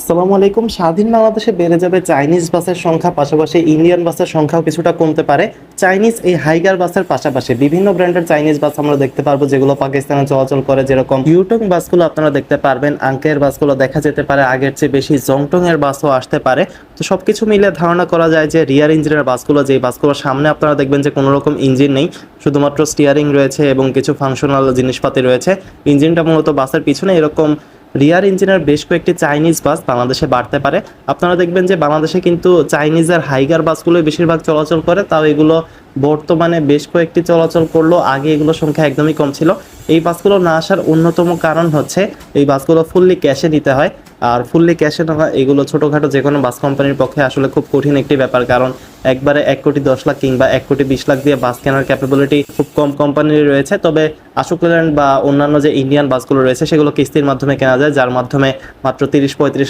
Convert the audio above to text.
আসসালামু আলাইকুম। স্বাধীন বাংলাদেশে বেড়ে যাবে চাইনিজ বাসের সংখ্যা, পাশাপাশি ইন্ডিয়ান বাসের সংখ্যাও কিছুটা কমতে পারে। চাইনিজ এই হাইগার বাসের পাশাপাশি বিভিন্ন ব্র্যান্ডের চাইনিজ বাস আমরা দেখতে পারবো, যেগুলো পাকিস্তানে চলাচল করে। যেরকম ইউটং বাসগুলো আপনারা দেখতে পারবেন, আঙ্কের বাসগুলো দেখা যেতে পারে আগের চেয়ে বেশি, জংটং এর বাসও আসতে পারে। তো সবকিছু মিলে ধারণা করা যায় যে রিয়ার ইঞ্জিনের বাসগুলো, যে বাসগুলোর সামনে আপনারা দেখবেন যে কোনো রকম ইঞ্জিন নেই, শুধুমাত্র স্টিয়ারিং রয়েছে এবং কিছু ফাংশনাল জিনিসপাতি রয়েছে। ইঞ্জিনটা মূলত বাসের পিছনে, এরকম রিয়ার ইঞ্জিনের বেশ কয়েকটি চাইনিজ বাস বাংলাদেশে বাড়তে পারে। আপনারা দেখবেন যে বাংলাদেশে কিন্তু চাইনিজের হাইগার বাসগুলো বেশিরভাগ চলাচল করে, তাও এগুলো বর্তমানে বেশ কয়েকটি চলাচল করলো, আগে এগুলোর সংখ্যা একদমই কম ছিল। এই বাসগুলো না আসার অন্যতম কারণ হচ্ছে এই বাসগুলো ফুললি ক্যাশে নিতে হয়, আর ফুললি ক্যাশে নেওয়া এগুলো ছোটোখাটো যে কোনো বাস কোম্পানির পক্ষে আসলে খুব কঠিন একটি ব্যাপার, কারণ একবারে 1,10,00,000 কিংবা 1,20,00,000 দিয়ে বাস কেনার ক্যাপাবিলিটি খুব কম কোম্পানির রয়েছে। তবে আশোক লেল্যান্ড বা অন্যান্য যে ইন্ডিয়ান বাসগুলো রয়েছে সেগুলো কিস্তির মাধ্যমে কেনা যায়, যার মাধ্যমে মাত্র 30-35 লাখ